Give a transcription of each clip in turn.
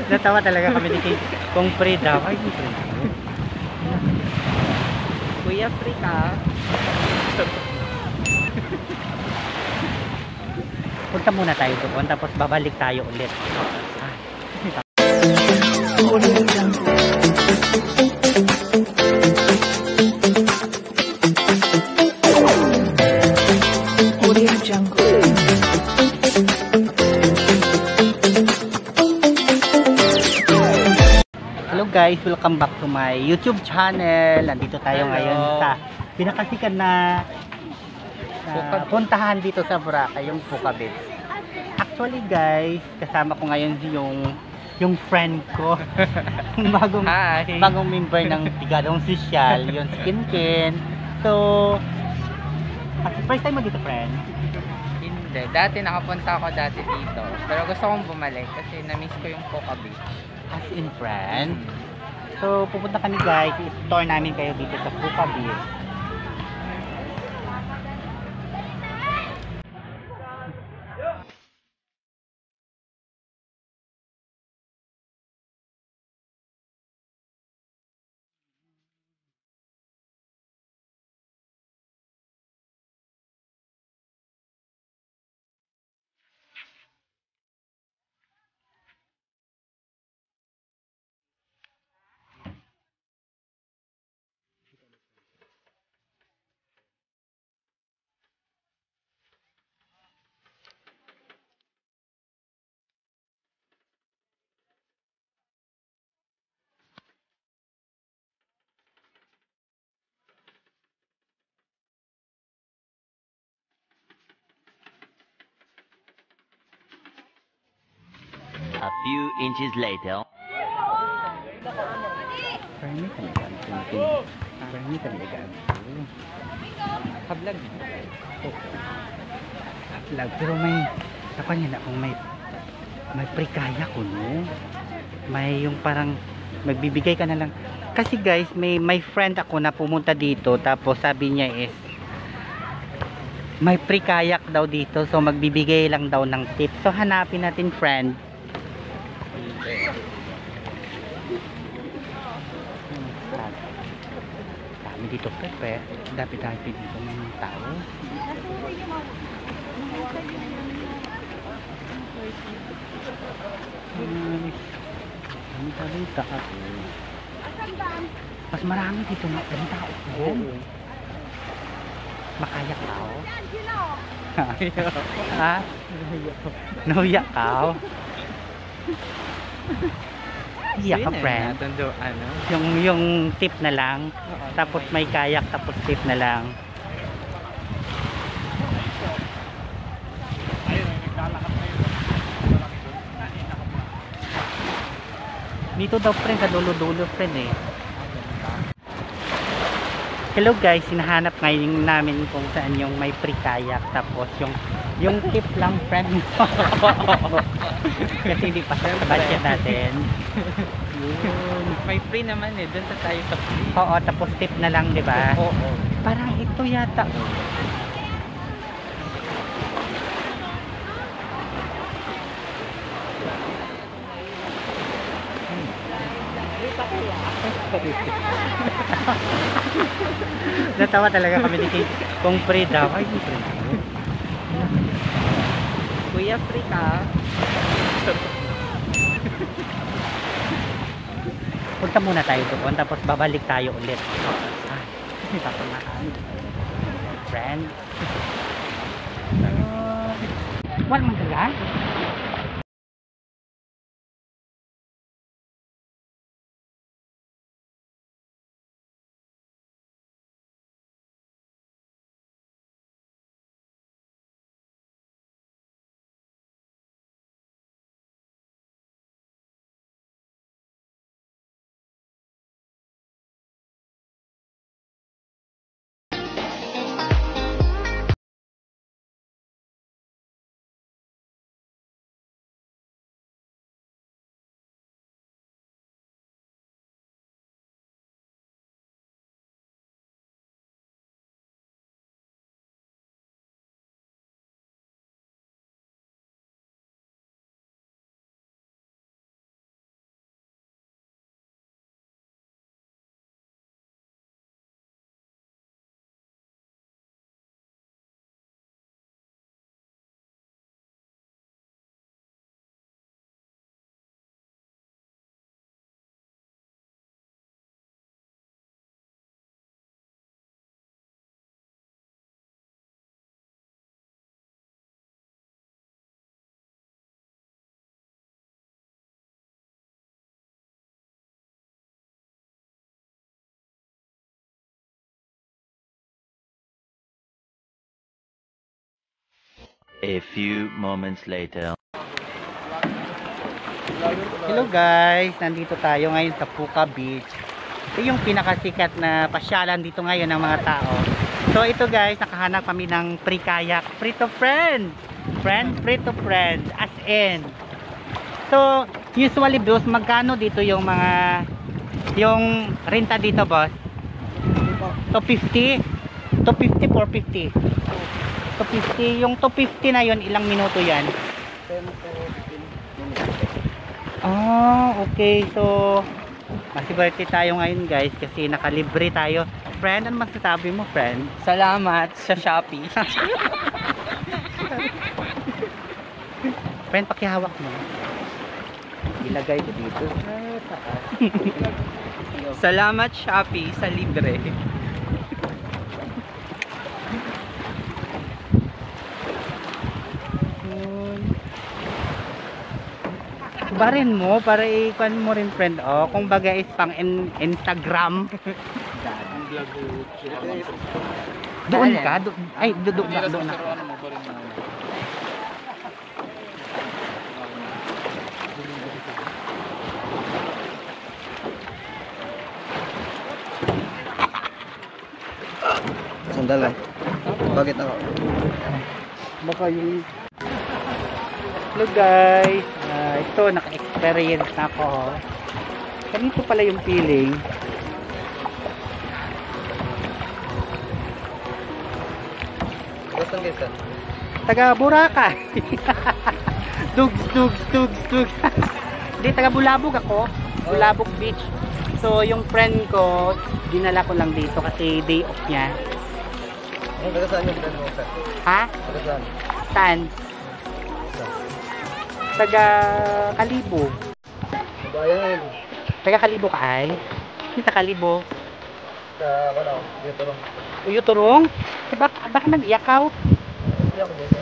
Natawa talaga kami ni kung free daw. Ay, free. Kuya, free ka? Punta muna tayo doon, tapos babalik tayo ulit. Audio Jungle. Hello guys, welcome back to my YouTube channel. Nandito tayo ngayon sa pinakasikat na puntahan dito sa Boracay, yung Puka Beach. Actually guys, kasama ko ngayon yung friend ko. bagong member ng Tigadong Social, yung si Kinkin. So, first time mo dito, friend? Hindi. Dati nakapunta ako dito. Pero gusto kong bumalik kasi na-miss ko yung Puka Beach. As in friend. So, pupunta kami guys, i-tour namin kayo dito sa Puka Beach. A few inches later. Parang kami ganito. Kablag. Vlog, pero may kapanyan akong may prekaya ko, no? May yung parang magbibigay ka na lang. Kasi guys, may friend ako na pumunta dito, tapos sabi niya is may prekayak daw dito, so magbibigay lang daw ng tip. So hanapin natin, friend. Dami dito, Pepe. Dami dito ng tao. Dami tao. Mas marami dito na tao. Makayak tao. Ha? Nauyak tao. Iyak ka, friend. Yung tip na lang. Tapos may kayak, tapos tip na lang. Dito daw, friend, sa dulo-dulo, friend, eh. Hello guys, hinahanap ngayon namin kung saan yung may free kayak, tapos yung tip lang, friend. Kasi hindi pa sa budget natin. Yun. May free naman eh. Doon tayo sa free. Oo, tapos tip na lang, di ba? Oo. Parang ito yata. Natawa talaga kami ni kung free daw. Ay, free. Kuya, free ka? Punta muna tayo doon, tapos babalik tayo ulit. Tapos na kami. Friend. Walang dalan. A few moments later. Hello guys, nandito tayo ngayon sa Puka Beach. Ito yung pinakasikat na pasyalan dito ngayon ng mga tao. So ito guys, nakahanap kami ng free kayak, free to friend. Free to friend, as in. So usually boss, magkano dito yung mga yung renta dito boss? 250? 250, 450. 250, yung 250 na yon ilang minuto yan? 10 to 15 minutes. Okay. So, masiberte tayo ngayon guys kasi nakalibre tayo. Friend, ano masasabi mo, friend? Salamat sa Shopee. Friend, pakihawak mo. Ilagay ko dito. Salamat Shopee sa libre. Barin mo para ikuan mo rin, friend. Kung baga is pang Instagram. Doon ka? Doon na. Sandal lang. Bakit ako? Baka yung... Hello guys. Ito, naka-experience na ako. Ganito pala yung feeling. Saan kayo? Taga Boracay. Dugs. Hindi, taga Bulabog ako. Bulabog Beach. So, yung friend ko, dinala ko lang dito kasi day off niya. Taga saan yung friend mo? Ha? Taga saan? Saan? Taga Kalibo. Bayan. Taga Kalibo ka ay? Hindi taga Kalibo. Dito lang. Uyo turong? Baka nag-iakaw? Hindi ako dito.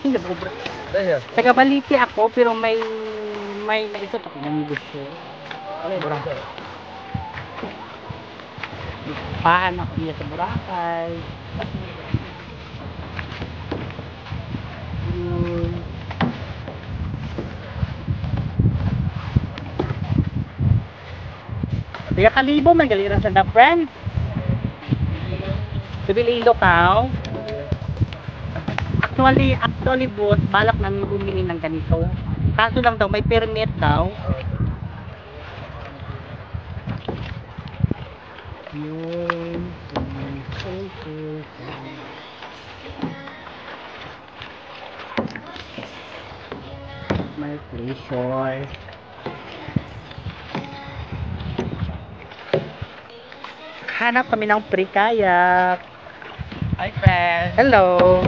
Hindi ba bro? Dahil. Taga Baliti ako pero may ito ako yung gusto. Ano yung Boracay. Paano ako niya sa Boracay? Taga Kalibo, may galiran sa na friend. Bibililo ka. Actually boss, balak nang bumili ng ganito. Kaso lang daw, may permit daw. Yun. My pleasure. Hanap kami ng free kayak. Hi friend. Hello.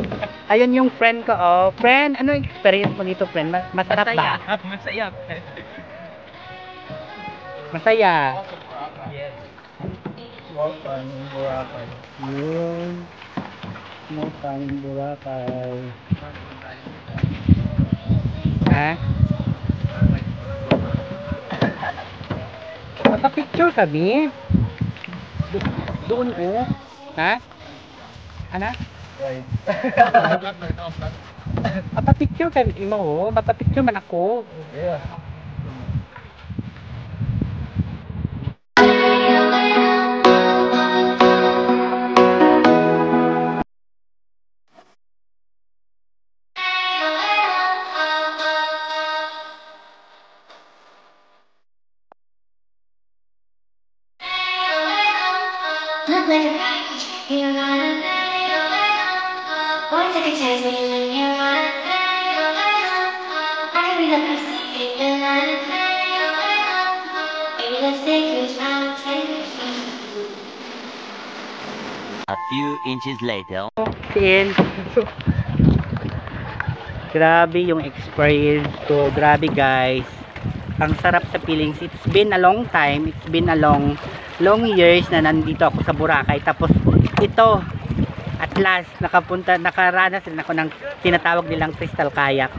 Ayun yung friend ko. Friend, ano experience mo dito, friend? Masarap ba? Masaya friend. Masaya. Yes. Small time, Boracay. Yun. Small time Boracay. Ha? Magpa-picture kami. Doon ko. Ha? Ano? Right. Magpa-picture kami mo. Magpa-picture man ako. Yeah. Look like a package, you know what boy, take a chance when you're in your mind. I can be the person in your life. Baby, let's take it round, take it round. A few inches later. Sin. Grabe yung experience ko. Grabe guys. Ang sarap sa feelings. It's been a long time. It's been a long years na nandito ako sa Boracay. Tapos ito, at last, nakaranas rin ako ng tinatawag nilang crystal kayak.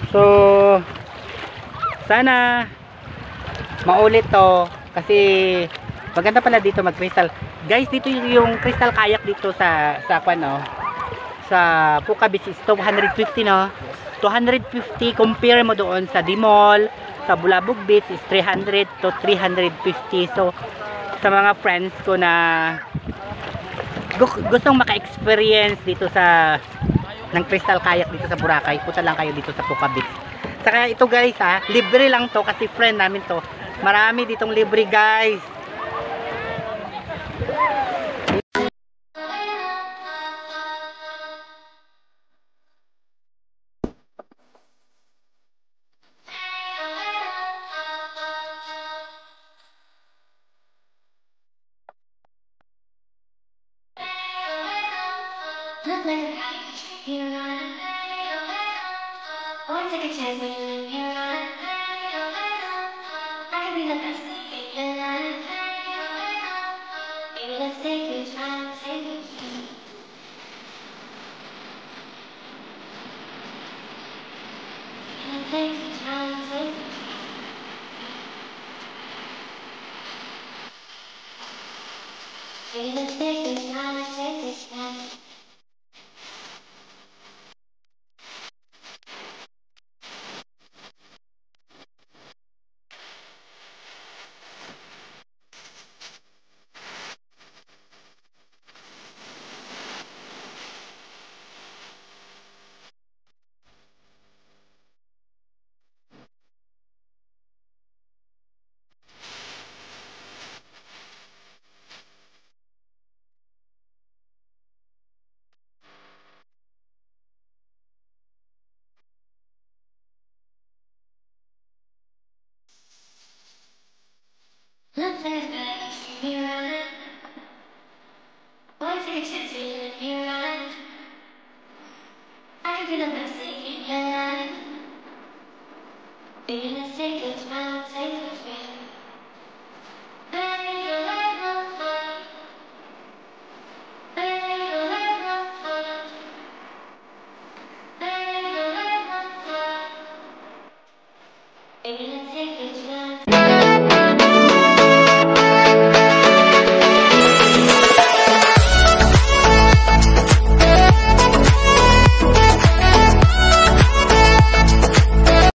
So, sana maulit to. Kasi maganda pala dito mag crystal. Guys, dito yung crystal kayak dito sa sa Puka Beach is 250, no? 250, compare mo doon sa Dimol, sa Bulabog Beach is 300 to 350. So, sa mga friends ko na gustong maka-experience dito sa ng crystal kayak dito sa Boracay, punta lang kayo dito sa Puka Beach. Saka ito guys ha, libre lang to kasi friend namin to. Marami ditong libre guys. Look like a you're on. I want to take a chance when you're on. I could be the best thing in life. Baby, let's take it, try to take it. Let's take it, try to take it. Baby, let's take it, try to take it. Look like a you're on. I want to take a chance when you're on. I could be the best thing.